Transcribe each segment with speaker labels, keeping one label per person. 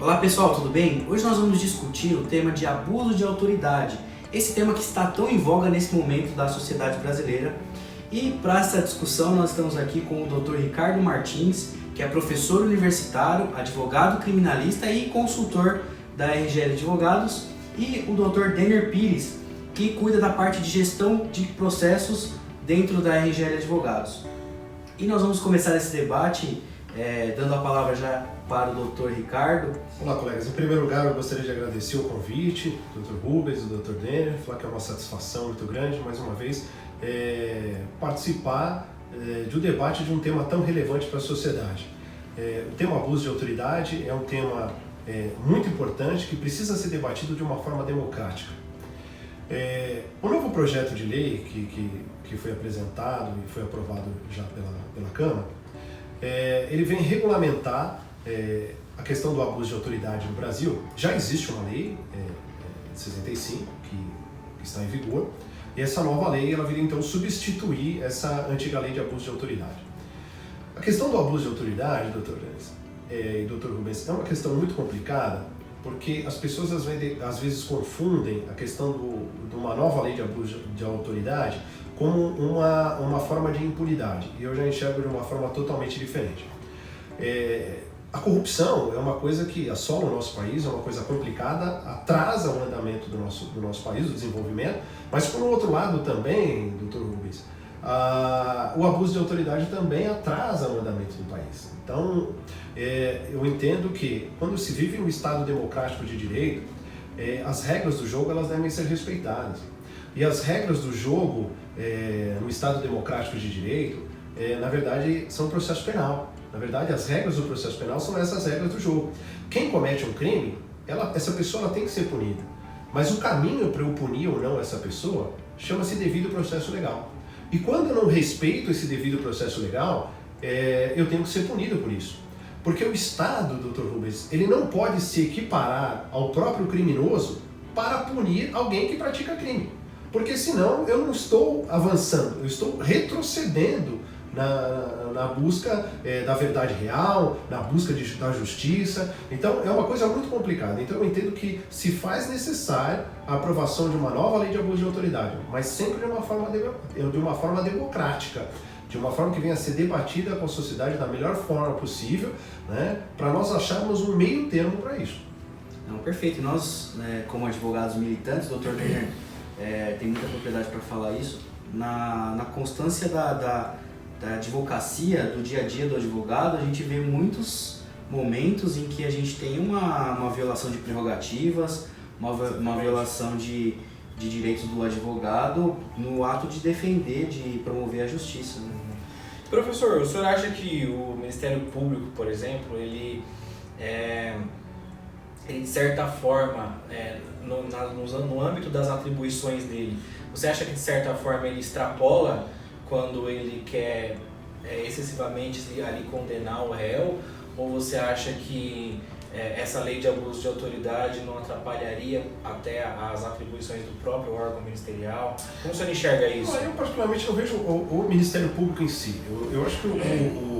Speaker 1: Olá pessoal, tudo bem? Hoje nós vamos discutir o tema de abuso de autoridade, esse tema que está tão em voga nesse momento da sociedade brasileira. E para essa discussão nós estamos aqui com o Dr. Ricardo Martins, que é professor universitário, advogado criminalista e consultor da RGL Advogados, e o Dr. Denner Pires, que cuida da parte de gestão de processos dentro da RGL Advogados. E nós vamos começar esse debate dando a palavra já para o Dr. Ricardo.
Speaker 2: Olá, colegas. Em primeiro lugar, eu gostaria de agradecer o convite do Dr. Rubens e do Dr. Denner, falar que é uma satisfação muito grande, mais uma vez, participar de um debate de um tema tão relevante para a sociedade. O tema abuso de autoridade é um tema muito importante que precisa ser debatido de uma forma democrática. O novo projeto de lei que foi apresentado e foi aprovado já pela Câmara, ele vem regulamentar a questão do abuso de autoridade no Brasil. Já existe uma lei de 65 que está em vigor, e essa nova lei ela viria então substituir essa antiga lei de abuso de autoridade. A questão do abuso de autoridade, Dr. Dennis e Dr. Rubens, é uma questão muito complicada, porque as pessoas às vezes confundem a questão de uma nova lei de abuso de autoridade como uma forma de impunidade, e eu já enxergo de uma forma totalmente diferente. A corrupção é uma coisa que assola o nosso país, é uma coisa complicada, atrasa o andamento do nosso país, o desenvolvimento, mas por outro lado também, Dr. Rubens, o abuso de autoridade também atrasa o andamento do país. Então, eu entendo que quando se vive um Estado democrático de direito, as regras do jogo elas devem ser respeitadas. E as regras do jogo no Estado democrático de direito, na verdade, são um processo penal. Na verdade, as regras do processo penal são essas regras do jogo. Quem comete um crime, essa pessoa ela tem que ser punida. Mas o caminho para eu punir ou não essa pessoa chama-se devido processo legal. E quando eu não respeito esse devido processo legal, eu tenho que ser punido por isso. Porque o Estado, Dr. Rubens, ele não pode se equiparar ao próprio criminoso para punir alguém que pratica crime. Porque senão eu não estou avançando, eu estou retrocedendo na busca da verdade real, na busca da justiça. Então é uma coisa muito complicada. Então eu entendo que se faz necessário a aprovação de uma nova lei de abuso de autoridade, mas sempre de uma forma democrática, de uma forma que venha a ser debatida com a sociedade da melhor forma possível, né, para nós acharmos um meio termo para isso.
Speaker 1: Não, perfeito. Nós, como advogados militantes, Dr. Denner tem muita propriedade para falar isso, na constância da advocacia, do dia a dia do advogado, a gente vê muitos momentos em que a gente tem uma violação de prerrogativas, uma violação de direitos do advogado no ato de defender, de promover a justiça, né?
Speaker 3: Professor, o senhor acha que o Ministério Público, por exemplo, ele de certa forma, no âmbito das atribuições dele, você acha que de certa forma ele extrapola quando ele quer excessivamente ali condenar o réu, ou você acha que essa lei de abuso de autoridade não atrapalharia até as atribuições do próprio órgão ministerial? Como o senhor enxerga isso?
Speaker 2: Eu particularmente não vejo o Ministério Público em si. Eu acho que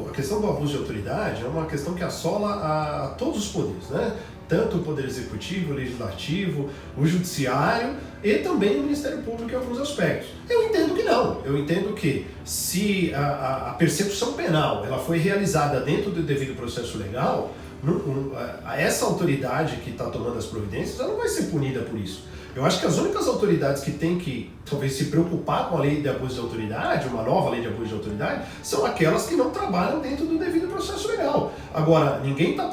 Speaker 2: a questão do abuso de autoridade é uma questão que assola a todos os poderes, né? Tanto o Poder Executivo, o Legislativo, o Judiciário e também o Ministério Público em alguns aspectos. Eu entendo que não. Eu entendo que se a persecução penal ela foi realizada dentro do devido processo legal, essa autoridade que está tomando as providências ela não vai ser punida por isso. Eu acho que as únicas autoridades que têm que talvez se preocupar com a lei de abuso de autoridade, uma nova lei de abuso de autoridade, são aquelas que não trabalham dentro do devido processo legal. Agora, ninguém tá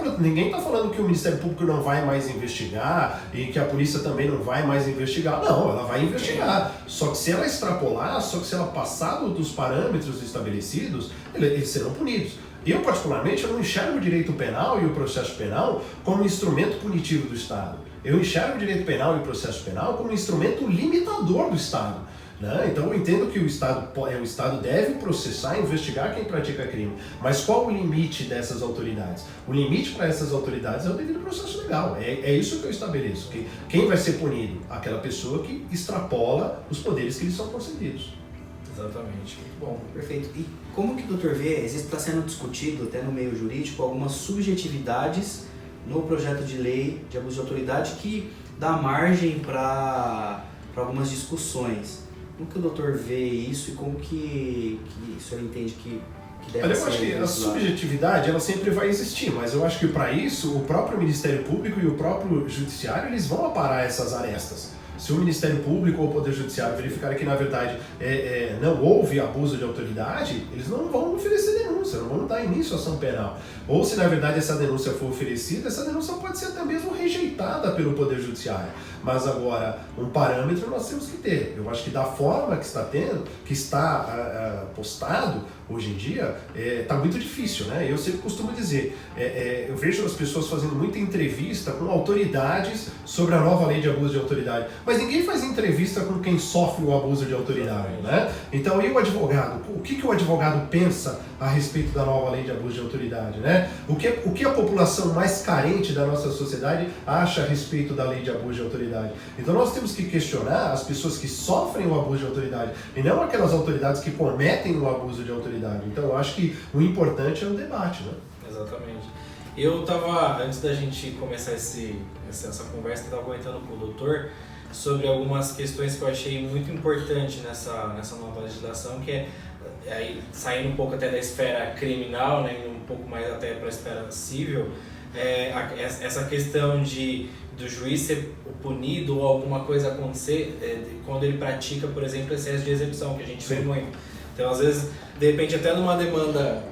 Speaker 2: falando que o Ministério Público não vai mais investigar e que a polícia também não vai mais investigar. Não, ela vai investigar. Só que se ela extrapolar, só que se ela passar dos parâmetros estabelecidos, eles serão punidos. Eu, particularmente, eu não enxergo o direito penal e o processo penal como um instrumento punitivo do Estado. Eu enxergo o direito penal e o processo penal como um instrumento limitador do Estado, né? Então eu entendo que o Estado deve processar e investigar quem pratica crime. Mas qual o limite dessas autoridades? O limite para essas autoridades é o devido processo legal. É isso que eu estabeleço. Que quem vai ser punido? Aquela pessoa que extrapola os poderes que lhes são concedidos.
Speaker 3: Exatamente. Muito bom.
Speaker 1: Perfeito. E como que o doutor vê, está sendo discutido até no meio jurídico algumas subjetividades no projeto de lei de abuso de autoridade que dá margem para algumas discussões. Como que o doutor vê isso e como que o senhor entende que deve
Speaker 2: Olha,
Speaker 1: ser?
Speaker 2: eu acho que a subjetividade ela sempre vai existir, mas eu acho que para isso o próprio Ministério Público e o próprio Judiciário eles vão aparar essas arestas. Se o Ministério Público ou o Poder Judiciário verificarem que, na verdade, não houve abuso de autoridade, eles não vão oferecer denúncia, não vão dar início à ação penal. Ou se, na verdade, essa denúncia for oferecida, essa denúncia pode ser até mesmo rejeitada pelo Poder Judiciário. Mas agora, um parâmetro nós temos que ter. Eu acho que da forma que está tendo, que está postado hoje em dia, está muito difícil, né? Eu sempre costumo dizer, eu vejo as pessoas fazendo muita entrevista com autoridades sobre a nova lei de abuso de autoridade, mas ninguém faz entrevista com quem sofre o abuso de autoridade, né? Então, e o advogado? O que o advogado pensa a respeito da nova lei de abuso de autoridade, né? O que a população mais carente da nossa sociedade acha a respeito da lei de abuso de autoridade? Então nós temos que questionar as pessoas que sofrem o abuso de autoridade e não aquelas autoridades que cometem o abuso de autoridade. Então eu acho que o importante é o debate, né?
Speaker 3: Exatamente. Eu estava, antes da gente começar essa conversa, estava comentando com o doutor sobre algumas questões que eu achei muito importantes nessa nova legislação, que aí, saindo um pouco até da esfera criminal, né, indo um pouco mais até para a esfera civil, essa questão do juiz ser punido ou alguma coisa acontecer quando ele pratica, por exemplo, excesso de execução, que a gente vê muito. Então, às vezes, de repente, até numa demanda,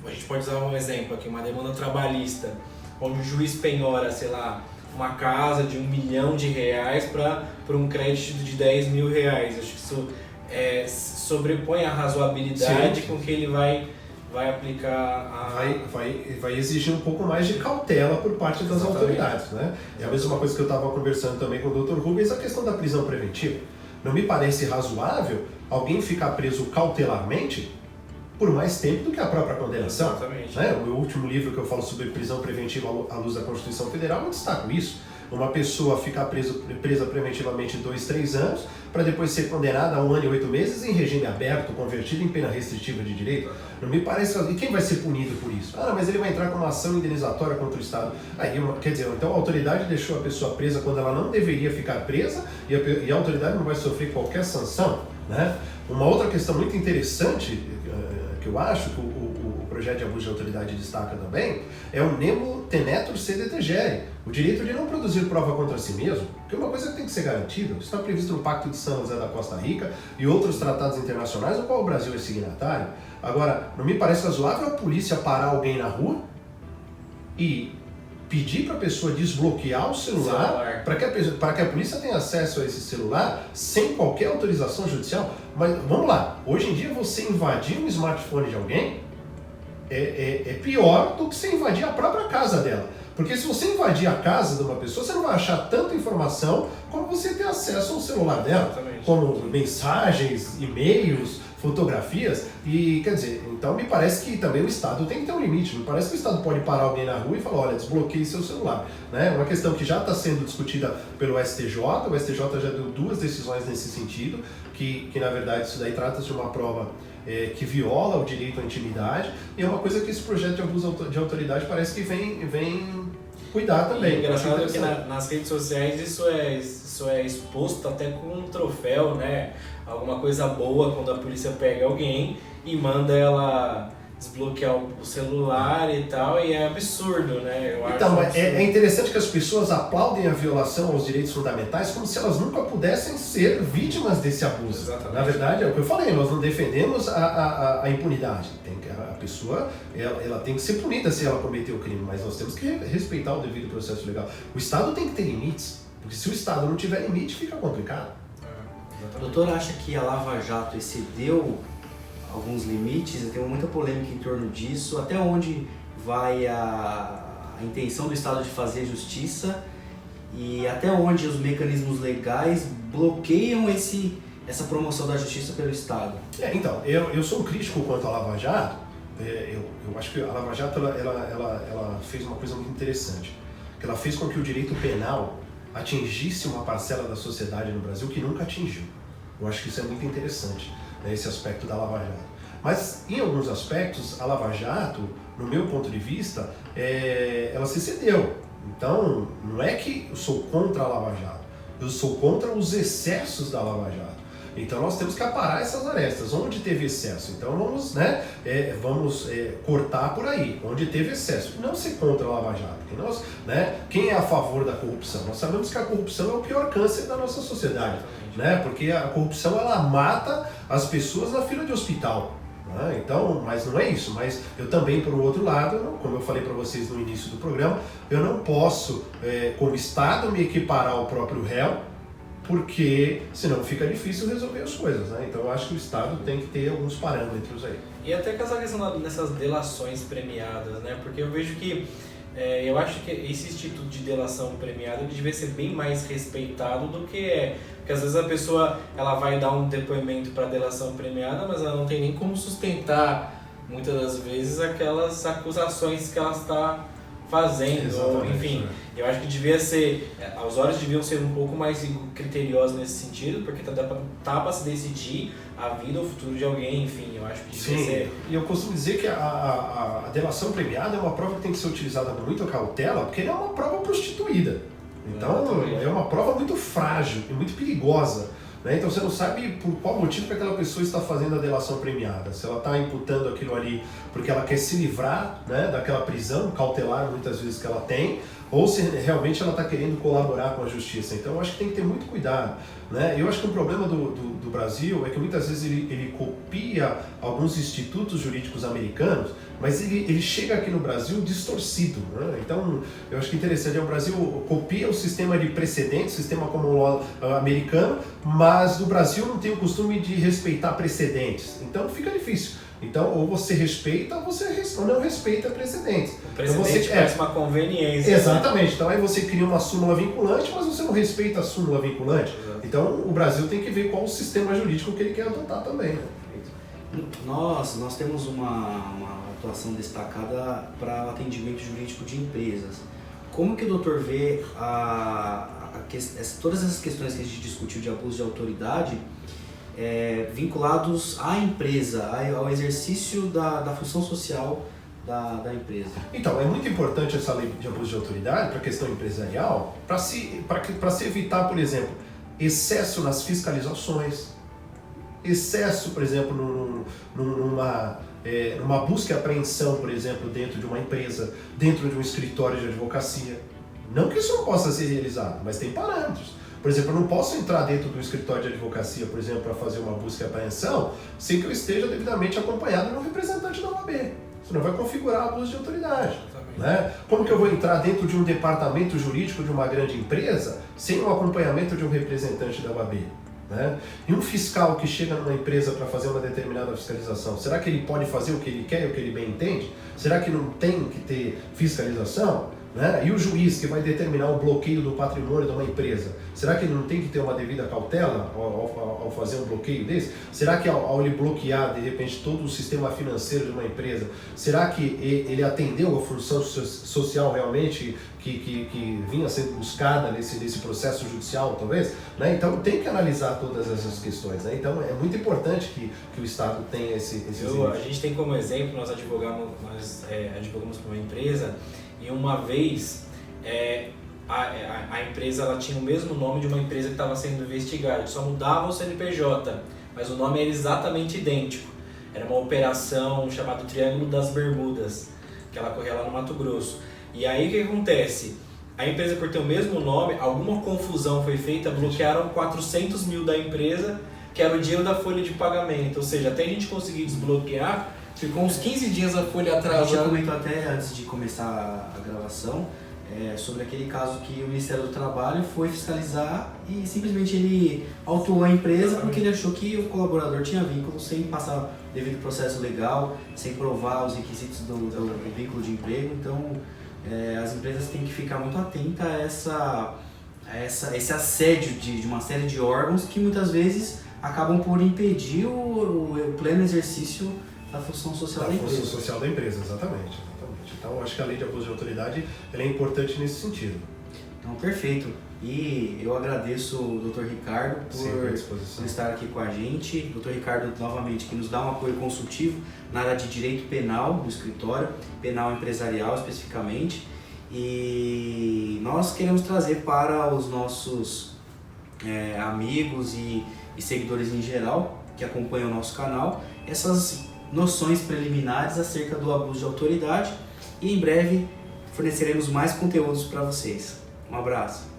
Speaker 3: a gente pode usar um exemplo aqui, uma demanda trabalhista, onde o juiz penhora, sei lá, uma casa de R$1 milhão para um crédito de R$10 mil. Acho que isso sobrepõe a razoabilidade com que ele vai aplicar
Speaker 2: vai exigir um pouco mais de cautela por parte das autoridades, né? É a mesma coisa que eu estava conversando também com o Dr. Rubens, a questão da prisão preventiva. Não me parece razoável alguém ficar preso cautelarmente por mais tempo do que a própria condenação.
Speaker 3: Exatamente.
Speaker 2: Né? O meu último livro que eu falo sobre prisão preventiva à luz da Constituição Federal, eu destaco isso. Uma pessoa ficar presa preventivamente 2, 3 anos, para depois ser condenada a 1 ano e 8 meses em regime aberto, convertido em pena restritiva de direito. Não me parece... E quem vai ser punido por isso? Mas ele vai entrar com uma ação indenizatória contra o Estado. Quer dizer, então a autoridade deixou a pessoa presa quando ela não deveria ficar presa e a autoridade não vai sofrer qualquer sanção, né? Uma outra questão muito interessante, que eu acho que o projeto de abuso de autoridade destaca também, é o nemo tenetur sede tegere, o direito de não produzir prova contra si mesmo, que é uma coisa que tem que ser garantida. Está previsto no Pacto de São José da Costa Rica e outros tratados internacionais, no qual o Brasil é signatário. Agora, não me parece razoável a polícia parar alguém na rua e pedir para a pessoa desbloquear o celular para que a polícia tenha acesso a esse celular sem qualquer autorização judicial. Mas vamos lá, hoje em dia você invadir um smartphone de alguém é pior do que você invadir a própria casa dela. Porque se você invadir a casa de uma pessoa, você não vai achar tanta informação como você ter acesso ao celular dela.
Speaker 3: Exatamente.
Speaker 2: Como mensagens, e-mails, fotografias. E, quer dizer, então me parece que também o Estado tem que ter um limite. Não parece que o Estado pode parar alguém na rua e falar, olha, desbloqueie seu celular. Né? Uma questão que já está sendo discutida pelo STJ. O STJ já deu 2 decisões nesse sentido, que na verdade isso daí trata-se de uma prova que viola o direito à intimidade, e é uma coisa que esse projeto de abuso de autoridade parece que vem cuidar também.
Speaker 3: E engraçado é que nas redes sociais isso é exposto até com um troféu, né? Alguma coisa boa quando a polícia pega alguém e manda ela desbloquear o celular e tal, e é absurdo, né?
Speaker 2: Então, é interessante que as pessoas aplaudem a violação aos direitos fundamentais como se elas nunca pudessem ser vítimas desse abuso.
Speaker 3: Exatamente.
Speaker 2: Na verdade, é o que eu falei, nós não defendemos a impunidade. A pessoa ela tem que ser punida se ela cometeu o crime, mas nós temos que respeitar o devido processo legal. O Estado tem que ter limites, porque se o Estado não tiver limite, fica complicado.
Speaker 1: O doutor acha que a Lava Jato excedeu alguns limites? Tem muita polêmica em torno disso. Até onde vai a intenção do Estado de fazer justiça e até onde os mecanismos legais bloqueiam essa promoção da justiça pelo Estado?
Speaker 2: Então, eu sou um crítico quanto à Lava Jato. Eu acho que a Lava Jato ela fez uma coisa muito interessante, que ela fez com que o direito penal atingisse uma parcela da sociedade no Brasil que nunca atingiu. Eu acho que isso é muito interessante, né, esse aspecto da Lava Jato. Mas, em alguns aspectos, a Lava Jato, no meu ponto de vista, ela se excedeu. Então, não é que eu sou contra a Lava Jato, eu sou contra os excessos da Lava Jato. Então nós temos que aparar essas arestas, onde teve excesso. Então vamos, cortar por aí, onde teve excesso. Não ser contra a Lava Jato. Quem é a favor da corrupção? Nós sabemos que a corrupção é o pior câncer da nossa sociedade, porque a corrupção ela mata as pessoas na fila de hospital. Então, mas não é isso. Mas eu também, por outro lado, como eu falei para vocês no início do programa, eu não posso, como Estado, me equiparar ao próprio réu, porque senão fica difícil resolver as coisas, Então eu acho que o Estado tem que ter alguns parâmetros aí.
Speaker 3: E até com essa questão dessas delações premiadas, Porque eu vejo que, eu acho que esse instituto de delação premiada ele devia ser bem mais respeitado do que porque às vezes a pessoa ela vai dar um depoimento para delação premiada, mas ela não tem nem como sustentar, muitas das vezes, aquelas acusações que ela está fazendo.
Speaker 2: Exatamente,
Speaker 3: Enfim, eu acho que devia ser, as horas deviam ser um pouco mais criteriosas nesse sentido, porque tá para se decidir a vida ou o futuro de alguém, enfim, eu acho que devia ser.
Speaker 2: E eu costumo dizer que a delação premiada é uma prova que tem que ser utilizada com muita cautela, porque ela é uma prova prostituída. Então, é uma prova muito frágil e muito perigosa. Então você não sabe por qual motivo que aquela pessoa está fazendo a delação premiada. Se ela está imputando aquilo ali porque ela quer se livrar daquela prisão cautelar muitas vezes que ela tem, ou se realmente ela está querendo colaborar com a justiça. Então eu acho que tem que ter muito cuidado. Eu acho que o problema do Brasil é que muitas vezes ele copia alguns institutos jurídicos americanos, mas ele chega aqui no Brasil distorcido. Então eu acho que interessante, o Brasil copia o sistema de precedentes, o sistema common law americano, mas no Brasil não tem o costume de respeitar precedentes. Então fica difícil. Então, ou você respeita ou você não respeita precedentes.
Speaker 3: O precedente
Speaker 2: então,
Speaker 3: parece uma conveniência.
Speaker 2: Exatamente. Então aí você cria uma súmula vinculante, mas você não respeita a súmula vinculante.
Speaker 3: Exato.
Speaker 2: Então o Brasil tem que ver qual o sistema jurídico que ele quer adotar também.
Speaker 1: Nós temos uma atuação destacada para o atendimento jurídico de empresas. Como que o doutor vê todas essas questões que a gente discutiu de abuso de autoridade vinculados à empresa, ao exercício da função social da empresa?
Speaker 2: Então, é muito importante essa lei de abuso de autoridade para a questão empresarial, para se evitar, por exemplo, excesso nas fiscalizações, excesso, por exemplo, numa busca e apreensão, por exemplo, dentro de uma empresa, dentro de um escritório de advocacia. Não que isso não possa ser realizado, mas tem parâmetros. Por exemplo, eu não posso entrar dentro do escritório de advocacia, por exemplo, para fazer uma busca e apreensão, sem que eu esteja devidamente acompanhado de um representante da OAB. Senão vai configurar abuso de autoridade. Como que eu vou entrar dentro de um departamento jurídico de uma grande empresa sem o acompanhamento de um representante da OAB? E um fiscal que chega numa empresa para fazer uma determinada fiscalização, será que ele pode fazer o que ele quer e o que ele bem entende? Será que não tem que ter fiscalização? E o juiz que vai determinar o bloqueio do patrimônio de uma empresa, será que ele não tem que ter uma devida cautela ao fazer um bloqueio desse? Será que ao ele bloquear, de repente, todo o sistema financeiro de uma empresa, será que ele atendeu a função social realmente que vinha sendo buscada nesse processo judicial, talvez? Então tem que analisar todas essas questões. Então é muito importante que o Estado tenha esse
Speaker 3: A gente tem como exemplo, nós advogamos para uma empresa, e uma vez a empresa ela tinha o mesmo nome de uma empresa que estava sendo investigada, só mudava o CNPJ, mas o nome era exatamente idêntico. Era uma operação chamada Triângulo das Bermudas, que ela corria lá no Mato Grosso. E aí o que acontece? A empresa, por ter o mesmo nome, alguma confusão foi feita, bloquearam 400 mil da empresa, que era o dinheiro da folha de pagamento. Ou seja, até a gente conseguir desbloquear, ficou uns 15 dias a folha atrasada.
Speaker 1: A gente comentou até antes de começar a gravação sobre aquele caso que o Ministério do Trabalho foi fiscalizar e simplesmente ele autuou a empresa porque ele achou que o colaborador tinha vínculo sem passar devido processo legal, sem provar os requisitos do vínculo de emprego. Então as empresas têm que ficar muito atentas a esse assédio de uma série de órgãos que muitas vezes acabam por impedir o pleno exercício da função social da empresa.
Speaker 2: Função social da empresa, exatamente. Então, acho que a lei de abuso de autoridade ela é importante nesse sentido.
Speaker 1: Então, perfeito. E eu agradeço o Dr. Ricardo por estar aqui com a gente. Dr. Ricardo, novamente, que nos dá um apoio consultivo na área de direito penal do escritório, penal empresarial especificamente. E nós queremos trazer para os nossos amigos e seguidores em geral que acompanham o nosso canal essas noções preliminares acerca do abuso de autoridade, e em breve forneceremos mais conteúdos para vocês. Um abraço!